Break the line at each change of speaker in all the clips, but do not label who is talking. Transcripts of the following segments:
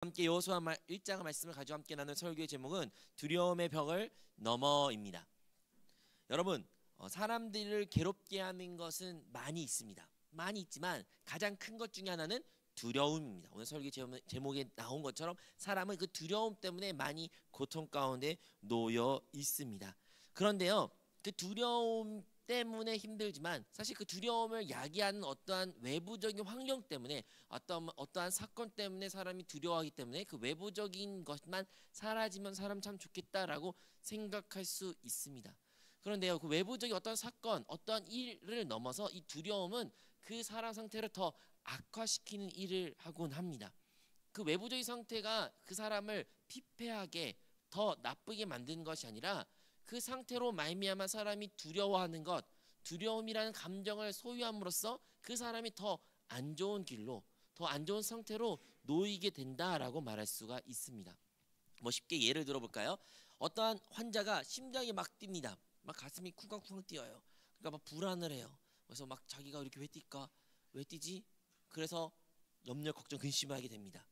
함께 여호수아 1장 말씀을 가지고 함께 나눈 설교의 제목은 두려움의 벽을 넘어입니다. 여러분, 사람들을 괴롭게 하는 것은 많이 있습니다. 많이 있지만 가장 큰 것 중에 하나는 두려움입니다. 오늘 설교 제목에 나온 것처럼 사람은 그 두려움 때문에 많이 고통 가운데 놓여 있습니다. 그런데요, 그 두려움 때문에 힘들지만 사실 그 두려움을 야기하는 어떠한 외부적인 환경 때문에 어떠한 사건 때문에 사람이 두려워하기 때문에 그 외부적인 것만 사라지면 사람 참 좋겠다라고 생각할 수 있습니다. 그런데요, 그 외부적인 어떤 사건, 어떠한 일을 넘어서 이 두려움은 그 사람 상태를 더 악화시키는 일을 하곤 합니다. 그 외부적인 상태가 그 사람을 피폐하게 더 나쁘게 만드는 것이 아니라 그 상태로 말미암아 사람이 두려워하는 것, 두려움이라는 감정을 소유함으로써 그 사람이 더 안 좋은 길로, 더 안 좋은 상태로 놓이게 된다라고 말할 수가 있습니다. 뭐 쉽게 예를 들어볼까요? 어떠한 환자가 심장이 막 뜁니다. 막 가슴이 쿵쾅쿵쾅 뛰어요. 그러니까 막 불안을 해요. 그래서 막 자기가 이렇게 왜 뛸까? 왜 뛰지? 그래서 염려, 걱정, 근심하게 됩니다.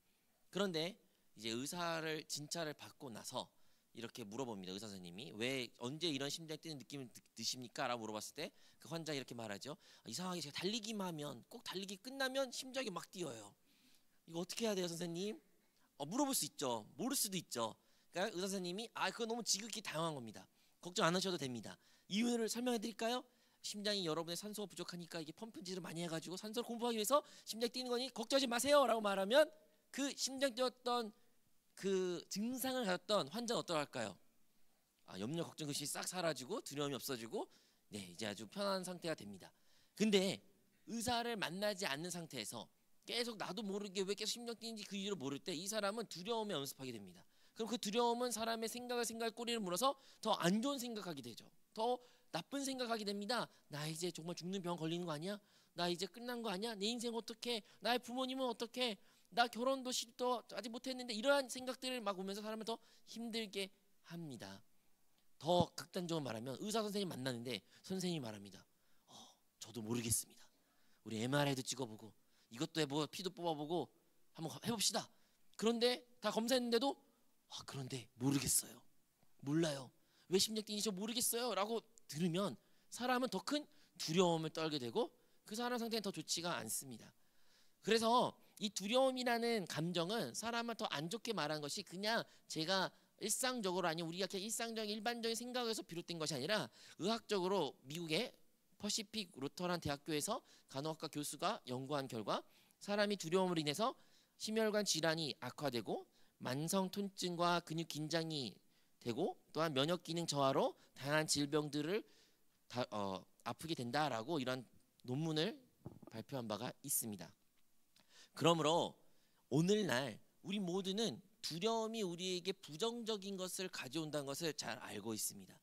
그런데 이제 의사를 진찰을 받고 나서 이렇게 물어봅니다. 의사 선생님이 왜 언제 이런 심장 뛰는 느낌을 드십니까? 라고 물어봤을 때 그 환자가 이렇게 말하죠. 이상하게 제가 달리기만 하면 꼭 달리기 끝나면 심장이 막 뛰어요. 이거 어떻게 해야 돼요, 선생님? 물어볼 수 있죠. 모를 수도 있죠. 그러니까 의사 선생님이 그거 너무 지극히 당황한 겁니다. 걱정 안 하셔도 됩니다. 이유를 설명해 드릴까요? 심장이 여러분의 산소가 부족하니까 이게 펌프질을 많이 해가지고 산소를 공부하기 위해서 심장 뛰는 거니 걱정하지 마세요 라고 말하면 그 심장 뛰었던 그 증상을 가졌던 환자는 어떠할까요? 염려 걱정 근심이 싹 사라지고 두려움이 없어지고 이제 아주 편안한 상태가 됩니다. 근데 의사를 만나지 않는 상태에서 계속 나도 모르게 왜 계속 심장 뛰는지 그 이유를 모를 때 이 사람은 두려움에 연습하게 됩니다. 그럼 그 두려움은 사람의 생각을 꼬리를 물어서 더 안 좋은 생각하게 되죠. 더 나쁜 생각하게 됩니다. 나 이제 정말 죽는 병 걸리는 거 아니야? 나 이제 끝난 거 아니야? 내 인생 어떡해? 나의 부모님은 어떡해? 나 결혼도 시집도 아직 못했는데 이러한 생각들을 막 오면서 사람을 더 힘들게 합니다. 더 극단적으로 말하면 의사 선생님 만나는데 선생님이 말합니다. 저도 모르겠습니다. 우리 MRI도 찍어보고 이것도 해보고 피도 뽑아보고 한번 해봅시다. 그런데 다 검사했는데도 그런데 모르겠어요. 몰라요. 왜 심장 뛰는지 모르겠어요 라고 들으면 사람은 더 큰 두려움을 떨게 되고 그 사람 상태는 더 좋지가 않습니다. 그래서 이 두려움이라는 감정은 사람을 더 안 좋게 말한 것이 그냥 제가 일상적으로 아니면 우리가 그냥 일상적인 일반적인 생각에서 비롯된 것이 아니라 의학적으로 미국의 퍼시픽 루터란 대학교에서 간호학과 교수가 연구한 결과 사람이 두려움으로 인해서 심혈관 질환이 악화되고 만성 통증과 근육 긴장이 되고 또한 면역 기능 저하로 다양한 질병들을 아프게 된다라고 이런 논문을 발표한 바가 있습니다. 그러므로 오늘날 우리 모두는 두려움이 우리에게 부정적인 것을 가져온다는 것을 잘 알고 있습니다.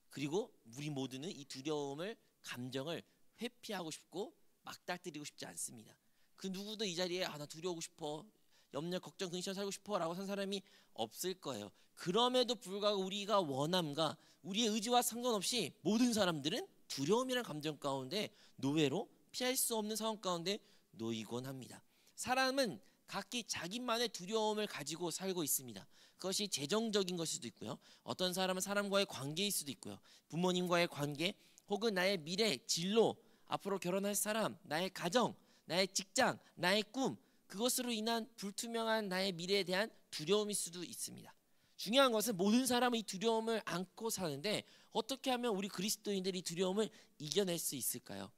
그리고 우리 모두는 이 두려움을 감정을 회피하고 싶고 막다뜨리고 싶지 않습니다. 그 누구도 이 자리에 나 두려워하고 싶어, 염려 걱정 근심 살고 싶어 라고 산 사람이 없을 거예요. 그럼에도 불구하고 우리가 원함과 우리의 의지와 상관없이 모든 사람들은 두려움이라는 감정 가운데 노예로 피할 수 없는 상황 가운데 놓이곤 합니다. 사람은 각기 자기만의 두려움을 가지고 살고 있습니다. 그것이 재정적인 것일 수도 있고요. 어떤 사람은 사람과의 관계일 수도 있고요. 부모님과의 관계 혹은 나의 미래, 진로, 앞으로 결혼할 사람, 나의 가정, 나의 직장, 나의 꿈 그것으로 인한 불투명한 나의 미래에 대한 두려움일 수도 있습니다. 중요한 것은 모든 사람은 이 두려움을 안고 사는데 어떻게 하면 우리 그리스도인들이 이 두려움을 이겨낼 수 있을까요?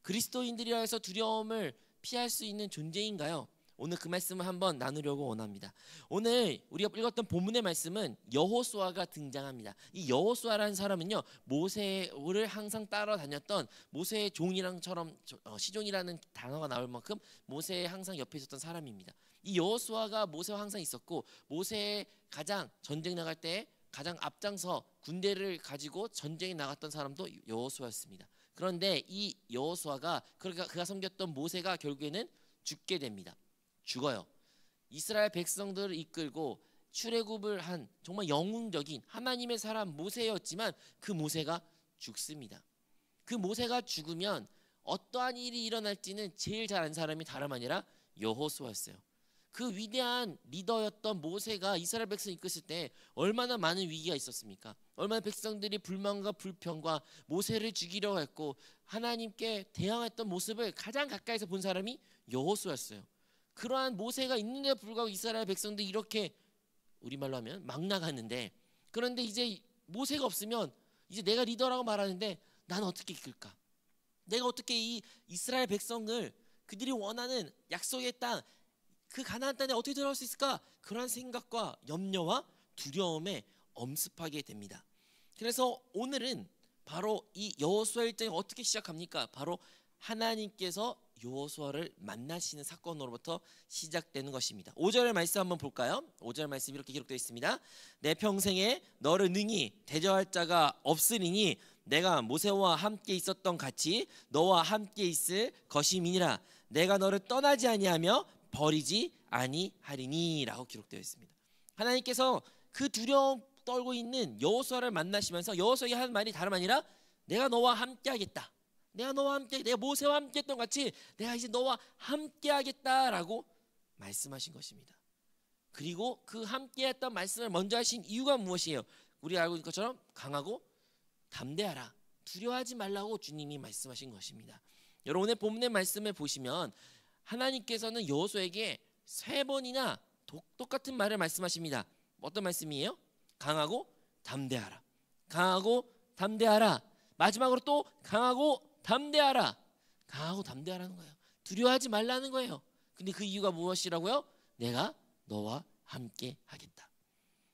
그리스도인들이라 해서 두려움을 피할 수 있는 존재인가요? 오늘 그 말씀을 한번 나누려고 원합니다. 오늘 우리가 읽었던 본문의 말씀은 여호수아가 등장합니다. 이 여호수아라는 사람은요 모세를 항상 따라다녔던 모세의 종이랑처럼 시종이라는 단어가 나올 만큼 모세의 항상 옆에 있었던 사람입니다. 이 여호수아가 모세와 항상 있었고 모세의 가장 전쟁 나갈 때 가장 앞장서 군대를 가지고 전쟁에 나갔던 사람도 여호수아였습니다. 그런데 이 여호수아가 그러니까 그가 섬겼던 모세가 결국에는 죽게 됩니다. 죽어요. 이스라엘 백성들을 이끌고 출애굽을 한 정말 영웅적인 하나님의 사람 모세였지만 그 모세가 죽습니다. 그 모세가 죽으면 어떠한 일이 일어날지는 제일 잘 아는 사람이 다름 아니라 여호수아였어요. 그 위대한 리더였던 모세가 이스라엘 백성을 이끌었을 때 얼마나 많은 위기가 있었습니까? 얼마나 백성들이 불만과 불평과 모세를 죽이려고 했고 하나님께 대항했던 모습을 가장 가까이서 본 사람이 여호수아였어요. 그러한 모세가 있는데도 불구하고 이스라엘 백성들이 이렇게 우리말로 하면 막 나갔는데, 그런데 이제 모세가 없으면 이제 내가 리더라고 말하는데 나는 어떻게 이끌까? 내가 어떻게 이 이스라엘 백성을 그들이 원하는 약속의 땅, 그 가나안 땅에 어떻게 들어갈 수 있을까? 그런 생각과 염려와 두려움에 엄습하게 됩니다. 그래서 오늘은 바로 이 여호수아 1장이 어떻게 시작합니까? 바로 하나님께서 여호수아를 만나시는 사건으로부터 시작되는 것입니다. 5절 말씀 한번 볼까요? 5절 말씀 이렇게 기록되어 있습니다. 내 평생에 너를 능히 대적할 자가 없으리니 내가 모세와 함께 있었던 같이 너와 함께 있을 것임이니라. 내가 너를 떠나지 아니하며 버리지 아니하리니 라고 기록되어 있습니다. 하나님께서 그 두려움 떨고 있는 여호수아를 만나시면서 여호수아에게 하는 말이 다름 아니라 내가 너와 함께 하겠다. 내가 너와 함께, 내가 모세와 함께 했던 같이 내가 이제 너와 함께 하겠다라고 말씀하신 것입니다. 그리고 그 함께 했던 말씀을 먼저 하신 이유가 무엇이에요? 우리가 알고 있는 것처럼 강하고 담대하라, 두려워하지 말라고 주님이 말씀하신 것입니다. 여러분 오늘 본문의 말씀을 보시면 하나님께서는 여호수아에게 3번이나 똑같은 말을 말씀하십니다. 어떤 말씀이에요? 강하고 담대하라, 강하고 담대하라. 마지막으로 또 강하고 담대하라, 강하고 담대하라는 거예요. 두려워하지 말라는 거예요. 근데 그 이유가 무엇이라고요? 내가 너와 함께 하겠다.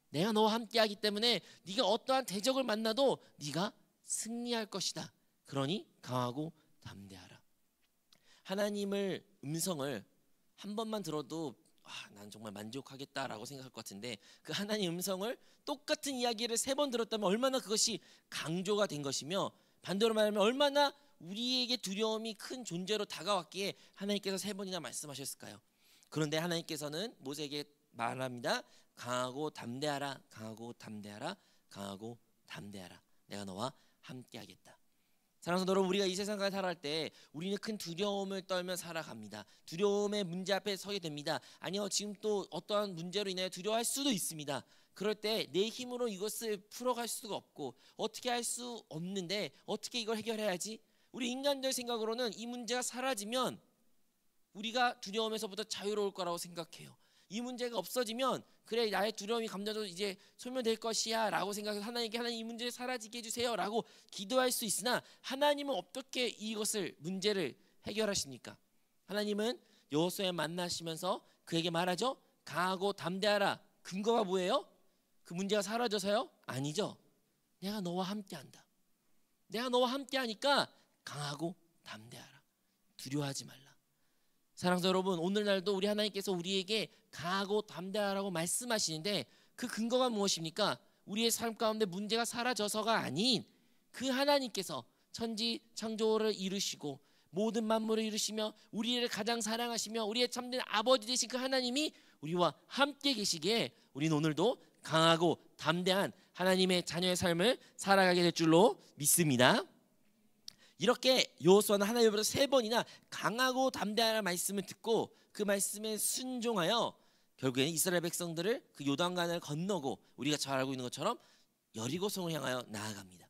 내가 너와 함께 하기 때문에 네가 어떠한 대적을 만나도 네가 승리할 것이다. 그러니 강하고 담대하라. 하나님을 음성을 한 번만 들어도 난 정말 만족하겠다라고 생각할 것 같은데, 그 하나님 음성을 똑같은 이야기를 3번 들었다면 얼마나 그것이 강조가 된 것이며, 반대로 말하면 얼마나 우리에게 두려움이 큰 존재로 다가왔기에 하나님께서 3번이나 말씀하셨을까요? 그런데 하나님께서는 모세에게 말합니다. 강하고 담대하라, 강하고 담대하라, 강하고 담대하라. 내가 너와 함께 하겠다. 사랑하는 성도 여러분, 우리가 이 세상을 살아갈 때 우리는 큰 두려움을 떨며 살아갑니다. 두려움의 문제 앞에 서게 됩니다. 아니요, 지금 또 어떠한 문제로 인해 두려워할 수도 있습니다. 그럴 때 내 힘으로 이것을 풀어갈 수가 없고 어떻게 할 수 없는데 어떻게 이걸 해결해야지? 우리 인간들 생각으로는 이 문제가 사라지면 우리가 두려움에서부터 자유로울 거라고 생각해요. 이 문제가 없어지면 그래, 나의 두려움이 감정도 이제 소멸될 것이야 라고 생각해서 하나님께 하나님 이 문제 사라지게 해주세요 라고 기도할 수 있으나, 하나님은 어떻게 이것을 문제를 해결하십니까? 하나님은 여호수아 만나시면서 그에게 말하죠. 강하고 담대하라. 근거가 뭐예요? 그 문제가 사라져서요? 아니죠. 내가 너와 함께 한다. 내가 너와 함께 하니까 강하고 담대하라. 두려워하지 말라. 사랑하는 여러분, 오늘날도 우리 하나님께서 우리에게 강하고 담대하라고 말씀하시는데 그 근거가 무엇입니까? 우리의 삶 가운데 문제가 사라져서가 아닌, 그 하나님께서 천지 창조를 이루시고 모든 만물을 이루시며 우리를 가장 사랑하시며 우리의 참된 아버지 되신 그 하나님이 우리와 함께 계시기에 우리는 오늘도 강하고 담대한 하나님의 자녀의 삶을 살아가게 될 줄로 믿습니다. 이렇게 여호수아는 하나님으로부터 3번이나 강하고 담대하라는 말씀을 듣고 그 말씀에 순종하여 결국에는 이스라엘 백성들을 그 요단강을 건너고 우리가 잘 알고 있는 것처럼 여리고성을 향하여 나아갑니다.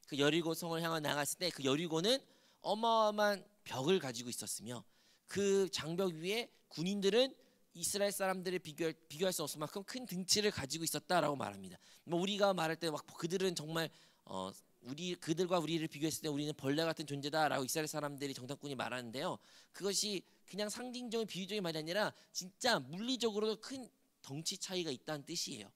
그 여리고성을 향하여 나아갔을 때 그 여리고는 어마어마한 벽을 가지고 있었으며 그 장벽 위에 군인들은 이스라엘 사람들을 비교할 수 없을 만큼 큰 등치를 가지고 있었다라고 말합니다. 뭐 우리가 말할 때 막 그들은 정말 그들과 우리를 비교했을 때 우리는 벌레 같은 존재다라고 이스라엘 사람들이 정탐꾼이 말하는데요. 그것이 그냥 상징적인 비유적인 말이 아니라 진짜 물리적으로도 큰 덩치 차이가 있다는 뜻이에요.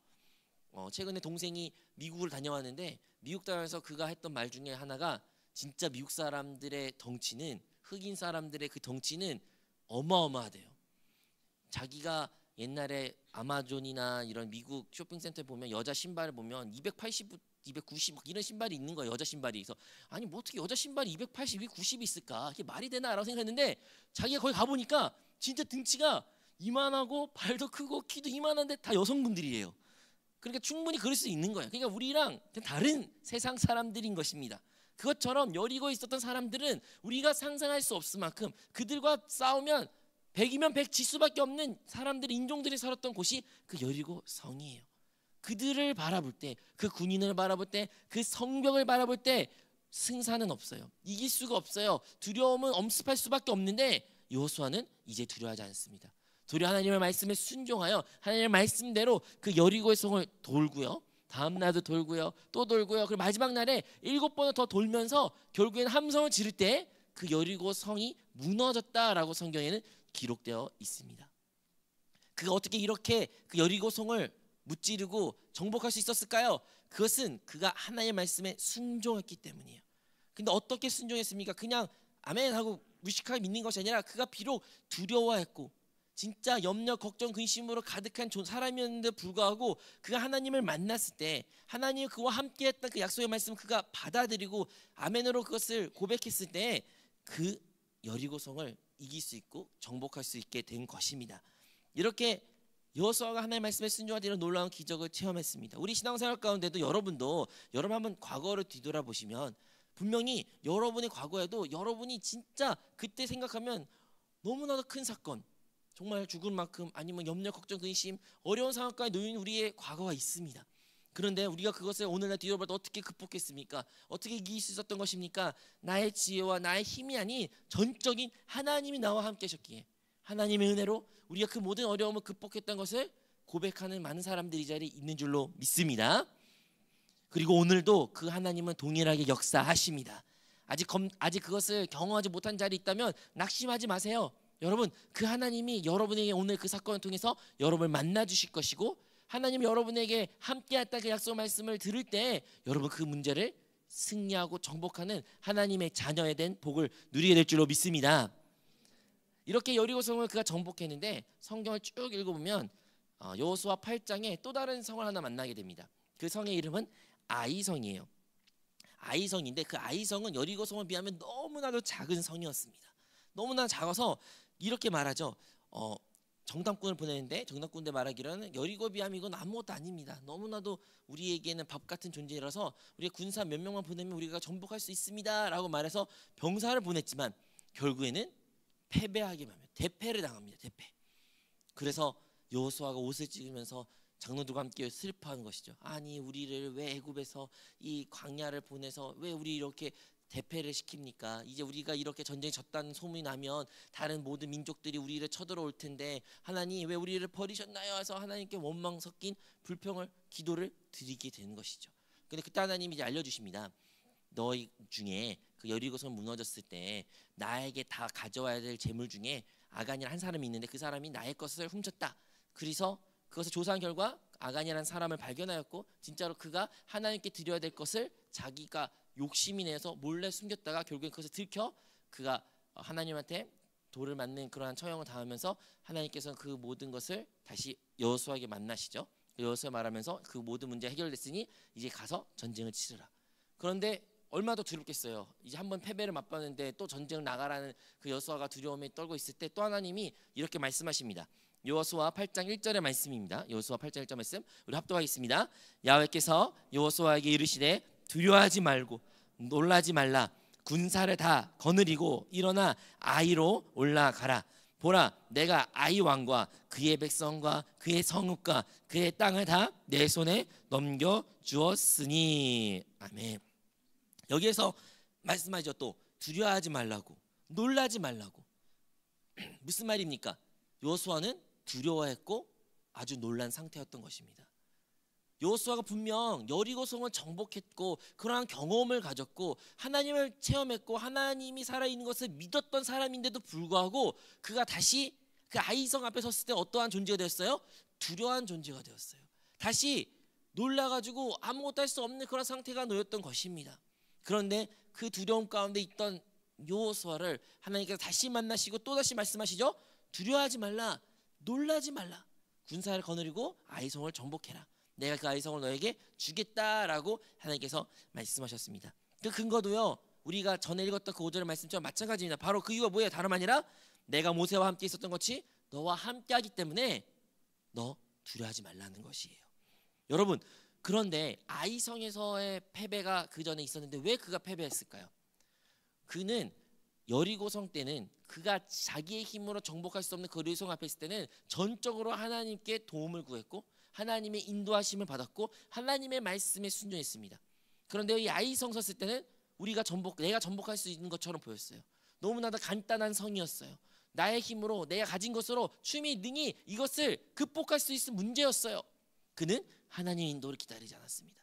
최근에 동생이 미국을 다녀왔는데 미국 다녀와서 그가 했던 말 중에 하나가 진짜 미국 사람들의 덩치는, 흑인 사람들의 그 덩치는 어마어마하대요. 자기가 옛날에 아마존이나 이런 미국 쇼핑센터에 보면 여자 신발을 보면 280, 290 이런 신발이 있는 거예요. 여자 신발이. 그래서 아니 뭐 어떻게 여자 신발이 280, 290이 있을까? 이게 말이 되나라고 생각했는데 자기가 거기 가보니까 진짜 등치가 이만하고 발도 크고 키도 이만한데 다 여성분들이에요. 그러니까 충분히 그럴 수 있는 거예요. 그러니까 우리랑 다른 세상 사람들인 것입니다. 그것처럼 여리고에 있었던 사람들은 우리가 상상할 수 없을 만큼 그들과 싸우면 백이면 백질 수밖에 없는 사람들이, 인종들이 살았던 곳이 그 여리고 성이에요. 그들을 바라볼 때, 그 군인을 바라볼 때, 그 성벽을 바라볼 때 승산은 없어요. 이길 수가 없어요. 두려움은 엄습할 수밖에 없는데 여호수아는 이제 두려워하지 않습니다. 도리어 하나님의 말씀에 순종하여 하나님의 말씀대로 그 여리고의 성을 돌고요, 다음 날도 돌고요, 또 돌고요, 그리고 마지막 날에 7번을 더 돌면서 결국에는 함성을 지를 때 그 여리고 성이 무너졌다라고 성경에는 기록되어 있습니다. 그가 어떻게 이렇게 그 여리고 성을 무찌르고 정복할 수 있었을까요? 그것은 그가 하나님의 말씀에 순종했기 때문이에요. 근데 어떻게 순종했습니까? 그냥 아멘 하고 무식하게 믿는 것이 아니라 그가 비록 두려워했고 진짜 염려, 걱정, 근심으로 가득한 사람이었는데 불구하고 그가 하나님을 만났을 때 하나님이 그와 함께했던 그 약속의 말씀을 그가 받아들이고 아멘으로 그것을 고백했을 때 그 여리고성을 이길 수 있고 정복할 수 있게 된 것입니다. 이렇게 여호수아가 하나님의 말씀에 순종하는 이런 놀라운 기적을 체험했습니다. 우리 신앙생활 가운데도 여러분 한번 과거를 뒤돌아보시면 분명히 여러분의 과거에도 여러분이 진짜 그때 생각하면 너무나도 큰 사건, 정말 죽을 만큼 아니면 염려, 걱정, 근심, 어려운 상황까지 놓인 우리의 과거가 있습니다. 그런데 우리가 그것을 오늘날 뒤돌아볼 때 어떻게 극복했습니까? 어떻게 이길 수 있었던 것입니까? 나의 지혜와 나의 힘이 아닌 전적인 하나님이 나와 함께 하셨기에 하나님의 은혜로 우리가 그 모든 어려움을 극복했던 것을 고백하는 많은 사람들이 이 자리에 있는 줄로 믿습니다. 그리고 오늘도 그 하나님은 동일하게 역사하십니다. 아직 그것을 경험하지 못한 자리 있다면 낙심하지 마세요. 여러분, 그 하나님이 여러분에게 오늘 그 사건을 통해서 여러분을 만나 주실 것이고 하나님이 여러분에게 함께했다 그 약속 말씀을 들을 때 여러분 그 문제를 승리하고 정복하는 하나님의 자녀에 대한 복을 누리게 될 줄로 믿습니다. 이렇게 여리고성을 그가 정복했는데 성경을 쭉 읽어보면 여호수아 8장에 또 다른 성을 하나 만나게 됩니다. 그 성의 이름은 아이성이에요. 아이성인데 그 아이성은 여리고성을 비하면 너무나도 작은 성이었습니다. 너무나 작아서 이렇게 말하죠. 정탐꾼을 보내는데 정탐꾼들 말하기로는 여리고 비하면 이건 아무것도 아닙니다. 너무나도 우리에게는 밥 같은 존재라서 우리가 군사 몇 명만 보내면 우리가 정복할 수 있습니다 라고 말해서 병사를 보냈지만 결국에는 패배하게 되면 대패를 당합니다. 대패. 그래서 여호수아가 옷을 찢으면서 장로들과 함께 슬퍼하는 것이죠. 아니 우리를 왜 애굽에서 이 광야를 보내서 왜 우리 이렇게 대패를 시킵니까? 이제 우리가 이렇게 전쟁에 졌다는 소문이 나면 다른 모든 민족들이 우리를 쳐들어올 텐데 하나님 왜 우리를 버리셨나요? 해서 하나님께 원망 섞인 불평을 기도를 드리게 되는 것이죠. 근데 그때 하나님이 이제 알려주십니다. 너희 중에 그 여리고성 무너졌을 때 나에게 다 가져와야 될 재물 중에 아간이라는 한 사람이 있는데 그 사람이 나의 것을 훔쳤다. 그래서 그것을 조사한 결과 아간이라는 사람을 발견하였고 진짜로 그가 하나님께 드려야 될 것을 자기가 욕심이 내서 몰래 숨겼다가 결국에 그것을 들켜 그가 하나님한테 돌을 맞는 그러한 처형을 당하면서 하나님께서는 그 모든 것을 다시 여호수아에게 만나시죠. 여호수아 말하면서 그 모든 문제 해결됐으니 이제 가서 전쟁을 치르라. 그런데 얼마나 더 두렵겠어요. 이제 한번 패배를 맛봤는데 또 전쟁을 나가라는 그 여호수아가 두려움에 떨고 있을 때 또 하나님이 이렇게 말씀하십니다. 여호수아 8장 1절의 말씀입니다. 여호수아 8장 1절 말씀 우리 합독하겠습니다. 야훼께서 여호수아에게 이르시되 두려워하지 말고 놀라지 말라. 군사를 다 거느리고 일어나 아이로 올라가라. 보라 내가 아이 왕과 그의 백성과 그의 성읍과 그의 땅을 다 내 손에 넘겨 주었으니. 아멘. 여기에서 말씀하죠. 또 두려워하지 말라고 놀라지 말라고. 무슨 말입니까? 여호수아는 두려워했고 아주 놀란 상태였던 것입니다. 여호수아가 분명 여리고성을 정복했고 그러한 경험을 가졌고 하나님을 체험했고 하나님이 살아있는 것을 믿었던 사람인데도 불구하고 그가 다시 그 아이성 앞에 섰을 때 어떠한 존재가 되었어요? 두려워한 존재가 되었어요. 다시 놀라가지고 아무것도 할 수 없는 그런 상태가 놓였던 것입니다. 그런데 그 두려움 가운데 있던 여호수아를 하나님께서 다시 만나시고 또다시 말씀하시죠. 두려워하지 말라, 놀라지 말라. 군사를 거느리고 아이성을 정복해라. 내가 그 아이성을 너에게 주겠다라고 하나님께서 말씀하셨습니다. 그 근거도요 우리가 전에 읽었던 그 5절의 말씀처럼 마찬가지입니다. 바로 그 이유가 뭐예요? 다름 아니라 내가 모세와 함께 있었던 것이 너와 함께하기 때문에 너 두려워하지 말라는 것이에요. 여러분, 그런데 아이성에서의 패배가 그 전에 있었는데 왜 그가 패배했을까요? 그는 여리고성 때는 그가 자기의 힘으로 정복할 수 없는 그 여리고성 앞에 있을 때는 전적으로 하나님께 도움을 구했고 하나님의 인도하심을 받았고 하나님의 말씀에 순종했습니다. 그런데 이 아이성 섰을 때는 내가 정복할 수 있는 것처럼 보였어요. 너무나도 간단한 성이었어요. 나의 힘으로 내가 가진 것으로 춤이 능히 이것을 극복할 수 있는 문제였어요. 그는 하나님의 인도를 기다리지 않았습니다.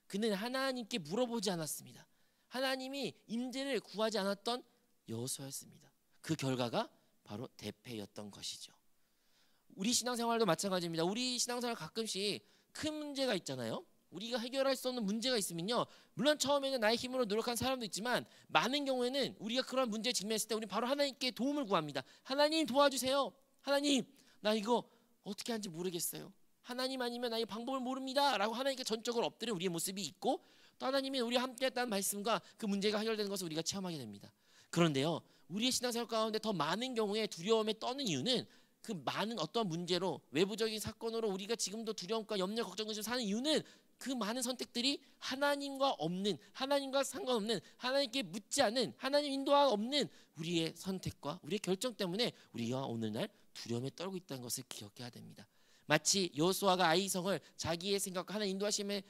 그는 하나님께 물어보지 않았습니다. 하나님이 임재를 구하지 않았던 여호수아였습니다. 그 결과가 바로 대패였던 것이죠. 우리 신앙생활도 마찬가지입니다. 우리 신앙생활 가끔씩 큰 문제가 있잖아요. 우리가 해결할 수 없는 문제가 있으면요, 물론 처음에는 나의 힘으로 노력한 사람도 있지만 많은 경우에는 우리가 그런 문제에 직면했을 때 우리 바로 하나님께 도움을 구합니다. 하나님 도와주세요. 하나님 나 이거 어떻게 하는지 모르겠어요. 하나님 아니면 나 이 방법을 모릅니다 라고 하나님께 전적으로 엎드린 우리의 모습이 있고, 또 하나님이 우리와 함께 했다는 말씀과 그 문제가 해결되는 것을 우리가 체험하게 됩니다. 그런데요, 우리의 신앙생활 가운데 더 많은 경우에 두려움에 떠는 이유는 그 많은 어떤 문제로 외부적인 사건으로 우리가 지금도 두려움과 염려 걱정 근심 사는 이유는 그 많은 선택들이 하나님과 없는, 하나님과 상관없는, 하나님께 묻지 않은, 하나님 인도가 없는 우리의 선택과 우리의 결정 때문에 우리가 오늘날 두려움에 떨고 있다는 것을 기억해야 됩니다. 마치 여호수아가 아이성을 자기의 생각과 하나님 인도하심에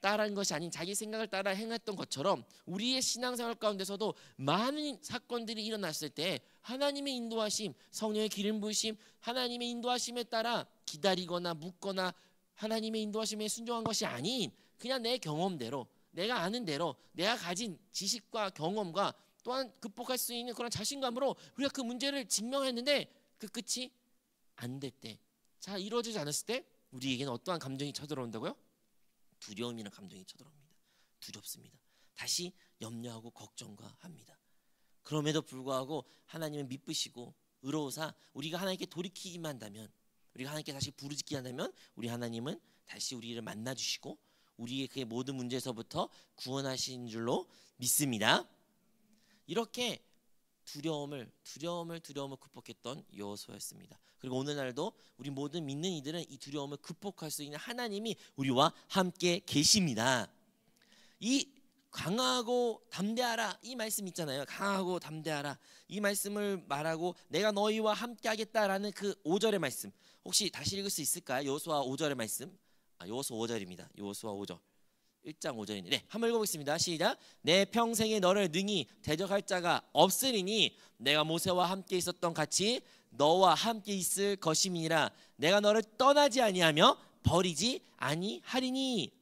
따라한 것이 아닌 자기 생각을 따라 행했던 것처럼 우리의 신앙생활 가운데서도 많은 사건들이 일어났을 때 하나님의 인도하심, 성령의 기름 부으심, 하나님의 인도하심에 따라 기다리거나 묻거나 하나님의 인도하심에 순종한 것이 아닌 그냥 내 경험대로, 내가 아는 대로, 내가 가진 지식과 경험과 또한 극복할 수 있는 그런 자신감으로 우리가 그 문제를 증명했는데 그 끝이 안 될 때, 잘 이루어지지 않았을 때 우리에게는 어떠한 감정이 쳐들어온다고요? 두려움이라는 감정이 쳐들어옵니다. 두렵습니다. 다시 염려하고 걱정과 합니다. 그럼에도 불구하고 하나님은 미쁘시고 의로우사 우리가 하나님께 돌이키기만 한다면, 우리가 하나님께 다시 부르짖기 한다면 우리 하나님은 다시 우리를 만나주시고 우리의 그 모든 문제에서부터 구원하신 줄로 믿습니다. 이렇게 두려움을 극복했던 여호수아였습니다. 그리고 오늘날도 우리 모든 믿는 이들은 이 두려움을 극복할 수 있는 하나님이 우리와 함께 계십니다. 이 강하고 담대하라 이 말씀 있잖아요. 강하고 담대하라 이 말씀을 말하고 내가 너희와 함께 하겠다라는 그 5절의 말씀, 혹시 다시 읽을 수 있을까요? 여호수아 5절의 말씀. 여호수아 5절입니다. 여호수아 5절 1장 5절인데 네, 한번 읽어보겠습니다. 시작. 내 평생에 너를 능히 대적할 자가 없으리니 내가 모세와 함께 있었던 같이 너와 함께 있을 것임이니라. 내가 너를 떠나지 아니하며 버리지 아니하리니.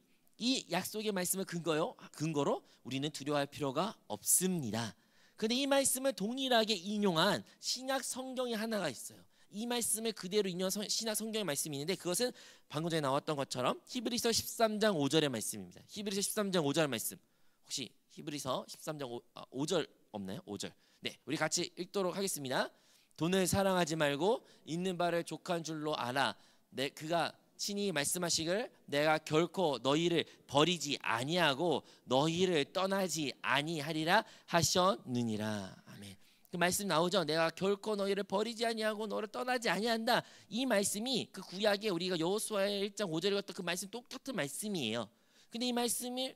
이 약속의 말씀을 근거로 우리는 두려워할 필요가 없습니다. 그런데 이 말씀을 동일하게 인용한 신약 성경이 하나가 있어요. 이 말씀을 그대로 인용한 신약 성경의 말씀이 있는데 그것은 방금 전에 나왔던 것처럼 히브리서 13장 5절의 말씀입니다. 히브리서 13장 5절 말씀. 혹시 히브리서 13장 5절 없나요? 5절. 네, 우리 같이 읽도록 하겠습니다. 돈을 사랑하지 말고 있는 바를 족한 줄로 알아. 그가 친히 말씀하시길 내가 결코 너희를 버리지 아니하고 너희를 떠나지 아니하리라 하셨느니라. 아멘. 그 말씀 나오죠. 내가 결코 너희를 버리지 아니하고 너를 떠나지 아니한다. 이 말씀이 그 구약에 우리가 여호수아의 1장 5절에 읽었던 그 말씀 똑같은 말씀이에요. 근데 이 말씀을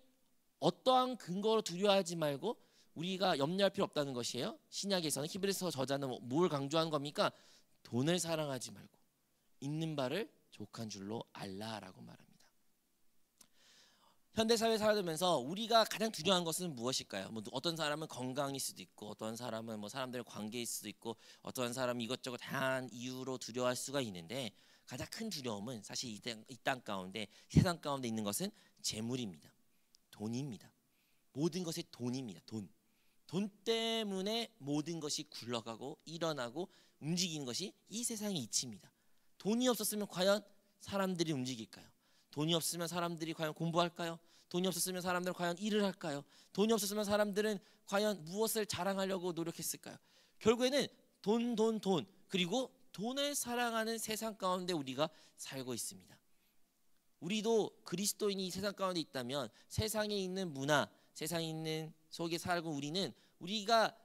어떠한 근거로 두려워하지 말고 우리가 염려할 필요 없다는 것이에요. 신약에서는 히브리서 저자는 뭘 강조한 겁니까? 돈을 사랑하지 말고 있는 바를 족한 줄로 알라라고 말합니다. 현대사회 살아가면서 우리가 가장 두려워한 것은 무엇일까요? 어떤 사람은 건강일 수도 있고, 어떤 사람은 사람들의 관계일 수도 있고, 어떤 사람은 이것저것 다양한 이유로 두려워할 수가 있는데 가장 큰 두려움은 사실 이 땅 가운데, 세상 가운데 있는 것은 재물입니다. 돈입니다. 모든 것이 돈입니다. 돈 때문에 모든 것이 굴러가고 일어나고 움직이는 것이 이 세상의 이치입니다. 돈이 없었으면 과연 사람들이 움직일까요? 돈이 없으면 사람들이 과연 공부할까요? 돈이 없었으면 사람들은 과연 일을 할까요? 돈이 없었으면 사람들은 과연 무엇을 자랑하려고 노력했을까요? 결국에는 돈, 그리고 돈을 사랑하는 세상 가운데 우리가 살고 있습니다. 우리도 그리스도인이 이 세상 가운데 있다면 세상에 있는 문화, 세상에 있는 속에 살고 우리가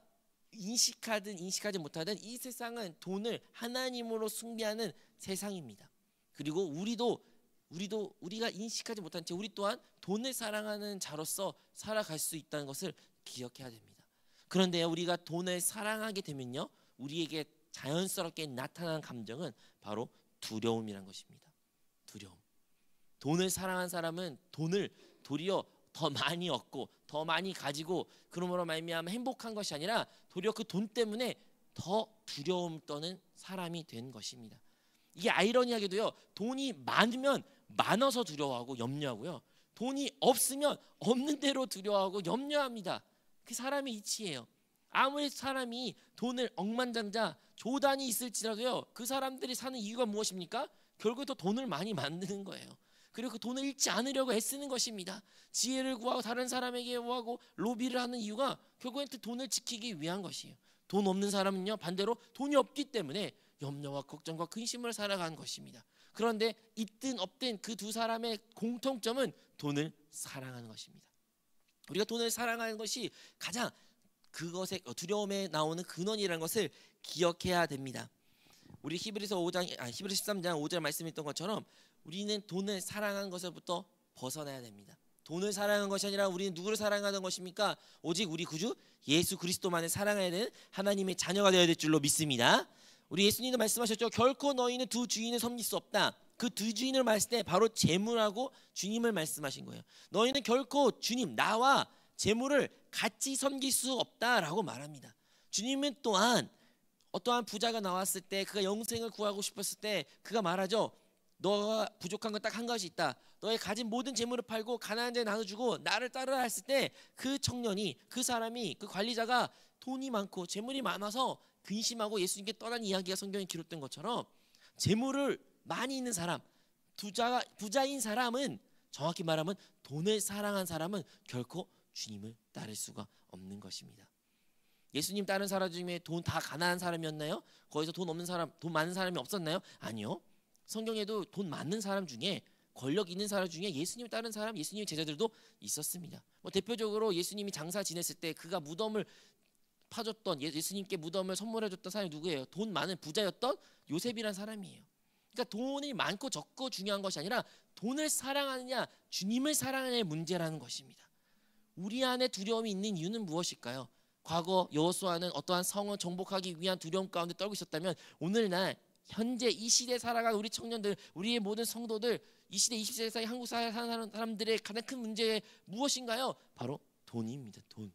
인식하든 인식하지 못하든 이 세상은 돈을 하나님으로 숭배하는 세상입니다. 그리고 우리가 인식하지 못한 채 우리 또한 돈을 사랑하는 자로서 살아갈 수 있다는 것을 기억해야 됩니다. 그런데 우리가 돈을 사랑하게 되면요, 우리에게 자연스럽게 나타나는 감정은 바로 두려움이란 것입니다. 두려움. 돈을 사랑한 사람은 돈을 도리어 더 많이 얻고 더 많이 가지고 그러므로 말미암아 행복한 것이 아니라 도리어 그 돈 때문에 더 두려움 떠는 사람이 된 것입니다. 이게 아이러니하게도요, 돈이 많으면 많아서 두려워하고 염려하고요, 돈이 없으면 없는 대로 두려워하고 염려합니다. 그 사람의 이치예요. 아무리 사람이 돈을 억만장자 조단이 있을지라도요, 그 사람들이 사는 이유가 무엇입니까? 결국 또 돈을 많이 만드는 거예요. 그리고 그 돈을 잃지 않으려고 애쓰는 것입니다. 지혜를 구하고 다른 사람에게 구하고 로비를 하는 이유가 결국엔 그 돈을 지키기 위한 것이에요. 돈 없는 사람은요, 반대로 돈이 없기 때문에 염려와 걱정과 근심을 살아가는 것입니다. 그런데 있든 없든 그 두 사람의 공통점은 돈을 사랑하는 것입니다. 우리가 돈을 사랑하는 것이 가장 그것의 두려움에 나오는 근원이라는 것을 기억해야 됩니다. 우리 히브리서 13장 5절 말씀했던 것처럼 우리는 돈을 사랑한 것부터 벗어나야 됩니다. 돈을 사랑한 것이 아니라 우리는 누구를 사랑하는 것입니까? 오직 우리 구주 예수 그리스도만을 사랑해야 되는 하나님의 자녀가 되어야 될 줄로 믿습니다. 우리 예수님도 말씀하셨죠. 결코 너희는 두 주인을 섬길 수 없다. 그 두 주인을 말했을 때 바로 재물하고 주님을 말씀하신 거예요. 너희는 결코 주님, 나와 재물을 같이 섬길 수 없다라고 말합니다. 주님은 또한 어떠한 부자가 나왔을 때 그가 영생을 구하고 싶었을 때 그가 말하죠. 너가 부족한 건 딱 한 가지 있다. 너의 가진 모든 재물을 팔고 가난한 자에 나눠주고 나를 따르라 했을 때 그 청년이, 그 사람이, 그 관리자가 돈이 많고 재물이 많아서 근심하고 예수님께 떠난 이야기가 성경에 기록된 것처럼 재물을 많이 있는 사람, 부자인 사람은, 정확히 말하면 돈을 사랑한 사람은 결코 주님을 따를 수가 없는 것입니다. 예수님 따른 사람 중에 돈 다 가난한 사람이었나요? 거기서 돈 없는 사람, 돈 많은 사람이 없었나요? 아니요. 성경에도 돈 많은 사람 중에, 권력 있는 사람 중에 예수님 따른 사람, 예수님의 제자들도 있었습니다. 대표적으로 예수님이 장사 지냈을 때 그가 무덤을 파줬던, 예수님께 무덤을 선물해줬던 사람이 누구예요? 돈 많은 부자였던 요셉이란 사람이에요. 그러니까 돈이 많고 적고 중요한 것이 아니라 돈을 사랑하느냐 주님을 사랑하느냐의 문제라는 것입니다. 우리 안에 두려움이 있는 이유는 무엇일까요? 과거 여호수아는 어떠한 성을 정복하기 위한 두려움 가운데 떨고 있었다면 오늘날 현재 이 시대에 살아가는 우리 청년들, 우리의 모든 성도들, 이 시대 20세기 한국 사회에 사는 사람들의 가장 큰 문제 무엇인가요? 바로 돈입니다. 돈.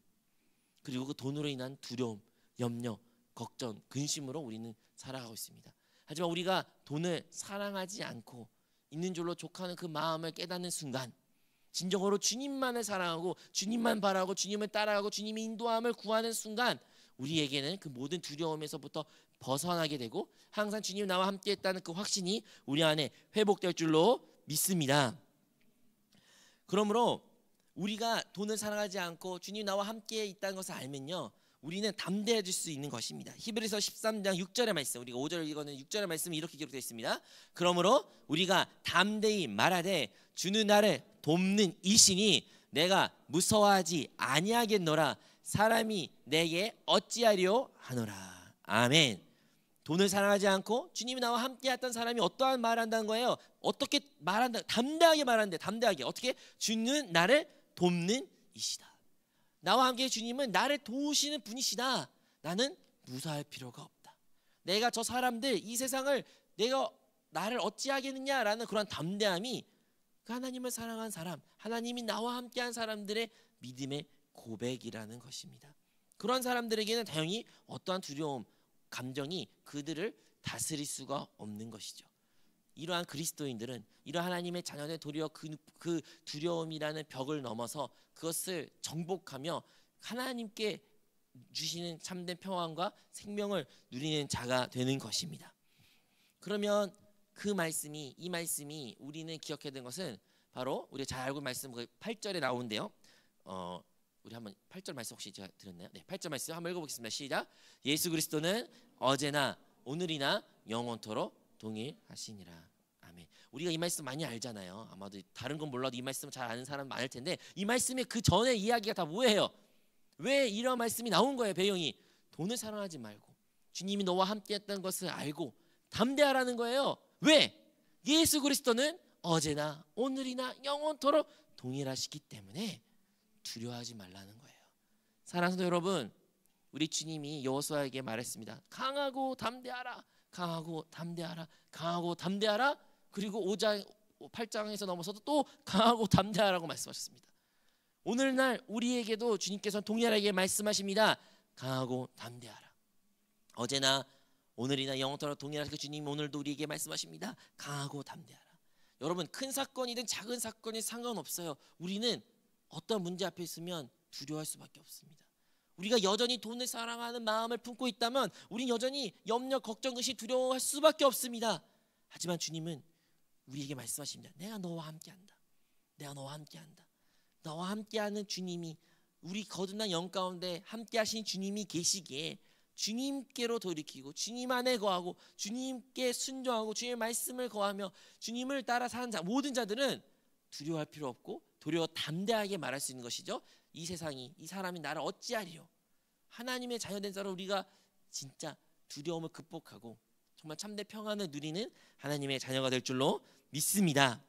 그리고 그 돈으로 인한 두려움, 염려, 걱정, 근심으로 우리는 살아가고 있습니다. 하지만 우리가 돈을 사랑하지 않고 있는 줄로 족하는 그 마음을 깨닫는 순간, 진정으로 주님만을 사랑하고 주님만 바라고 주님을 따라가고 주님의 인도함을 구하는 순간 우리에게는 그 모든 두려움에서부터 벗어나게 되고 항상 주님 나와 함께 했다는 그 확신이 우리 안에 회복될 줄로 믿습니다. 그러므로 우리가 돈을 사랑하지 않고 주님 나와 함께 있다는 것을 알면요, 우리는 담대해질 수 있는 것입니다. 히브리서 13장 6절의 말씀, 우리가 5절 읽어는 6절의 말씀이 이렇게 기록되어 있습니다. 그러므로 우리가 담대히 말하되 주는 나를 돕는 이시니 내가 무서워하지 아니하겠노라. 사람이 내게 어찌하려 하노라. 아멘. 돈을 사랑하지 않고 주님이 나와 함께 했던 사람이 어떠한 말을 한다는 거예요? 어떻게 말한다? 담대하게 말하는데, 담대하게 어떻게? 주는 나를 돕는 이시다. 나와 함께 주님은 나를 도우시는 분이시다. 나는 무사할 필요가 없다. 내가 저 사람들, 이 세상을 내가 나를 어찌하겠느냐라는 그런 담대함이 그 하나님을 사랑한 사람, 하나님이 나와 함께한 사람들의 믿음의 고백이라는 것입니다. 그런 사람들에게는 다행히 어떠한 두려움, 감정이 그들을 다스릴 수가 없는 것이죠. 이러한 그리스도인들은, 이러한 하나님의 자녀는 도리어 그 두려움이라는 벽을 넘어서 그것을 정복하며 하나님께 주시는 참된 평안과 생명을 누리는 자가 되는 것입니다. 그러면 그 말씀이, 이 말씀이 우리는 기억해야 되는 것은 바로 우리가 잘 알고 있는 말씀 8절에 나오는데요. 우리 한번 8절 말씀 혹시 제가 들었나요? 네, 8절 말씀 한번 읽어보겠습니다. 시작. 예수 그리스도는 어제나 오늘이나 영원토록 동일하시니라. 아멘. 우리가 이 말씀 많이 알잖아요. 아마도 다른 건 몰라도 이 말씀 잘 아는 사람 많을 텐데, 이 말씀의 그 전의 이야기가 다 뭐예요? 왜 이런 말씀이 나온 거예요? 배경이 돈을 사랑하지 말고 주님이 너와 함께했던 것을 알고 담대하라는 거예요. 왜? 예수 그리스도는 어제나 오늘이나 영원토록 동일하시기 때문에 두려워하지 말라는 거예요. 사랑하는 성도 여러분, 우리 주님이 여호수아에게 말했습니다. 강하고 담대하라. 강하고 담대하라. 강하고 담대하라. 그리고 5장 8장에서 넘어서도 또 강하고 담대하라고 말씀하셨습니다. 오늘날 우리에게도 주님께서 동일하게 말씀하십니다. 강하고 담대하라. 어제나 오늘이나 영원토록 동일하게 주님 오늘도 우리에게 말씀하십니다. 강하고 담대하라. 여러분, 큰 사건이든 작은 사건이 상관없어요. 우리는 어떤 문제 앞에 있으면 두려워할 수밖에 없습니다. 우리가 여전히 돈을 사랑하는 마음을 품고 있다면 우린 여전히 염려, 걱정, 의심, 두려워할 수밖에 없습니다. 하지만 주님은 우리에게 말씀하십니다. 내가 너와 함께한다. 내가 너와 함께한다. 너와 함께하는 주님이, 우리 거듭난 영 가운데 함께하신 주님이 계시기에 주님께로 돌이키고 주님 안에 거하고 주님께 순종하고 주님의 말씀을 거하며 주님을 따라 사는 자, 모든 자들은 두려워할 필요 없고 도리어 담대하게 말할 수 있는 것이죠. 이 세상이, 이 사람이 나를 어찌하리요. 하나님의 자녀된 자로 우리가 진짜 두려움을 극복하고 정말 참된 평안을 누리는 하나님의 자녀가 될 줄로 믿습니다.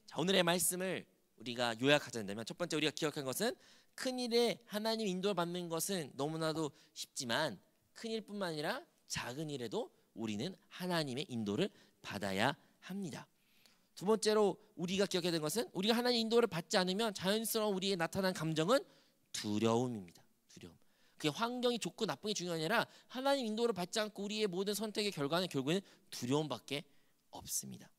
자, 오늘의 말씀을 우리가 요약하자면, 첫 번째 우리가 기억한 것은 큰일에 하나님 인도를 받는 것은 너무나도 쉽지만 큰일뿐만 아니라 작은 일에도 우리는 하나님의 인도를 받아야 합니다. 두 번째로 우리가 기억해야 되는 것은 우리가 하나님 인도를 받지 않으면 자연스러운 우리에게 나타난 감정은 두려움입니다. 두려움. 그게 환경이 좋고 나쁜 게 중요한 게 아니라 하나님 인도를 받지 않고 우리의 모든 선택의 결과는 결국에는 두려움밖에 없습니다.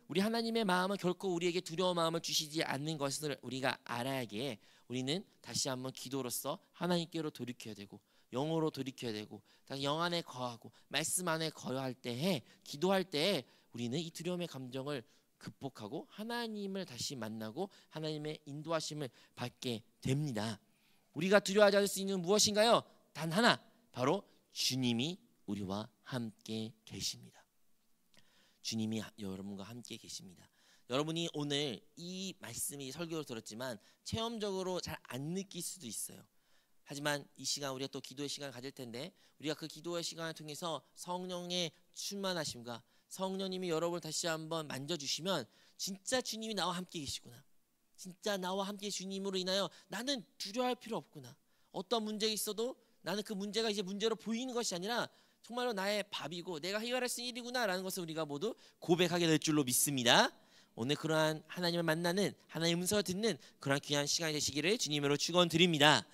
우리 하나님의 마음은 결코 우리에게 두려운 마음을 주시지 않는 것을 우리가 알아야기에 우리는 다시 한번 기도로서 하나님께로 돌이켜야 되고 영으로 돌이켜야 되고 영 안에 거하고 말씀 안에 거할 때에 기도할 때에 우리는 이 두려움의 감정을 극복하고 하나님을 다시 만나고 하나님의 인도하심을 받게 됩니다. 우리가 두려워하지 않을 수 있는 무엇인가요? 단 하나, 바로 주님이 우리와 함께 계십니다. 주님이 여러분과 함께 계십니다. 여러분이 오늘 이 말씀이 설교를 들었지만 체험적으로 잘 안 느낄 수도 있어요. 하지만 이 시간 우리가 또 기도의 시간을 가질 텐데 우리가 그 기도의 시간을 통해서 성령의 충만하심과 성령님이 여러분을 다시 한번 만져주시면 진짜 주님이 나와 함께 계시구나. 진짜 나와 함께 주님으로 인하여 나는 두려워할 필요 없구나. 어떤 문제가 있어도 나는 그 문제가 이제 문제로 보이는 것이 아니라 정말로 나의 밥이고 내가 해결할 수 있는 일이구나 라는 것을 우리가 모두 고백하게 될 줄로 믿습니다. 오늘 그러한 하나님을 만나는, 하나님의 음성을 듣는 그러한 귀한 시간이 되시기를 주님으로 축원드립니다.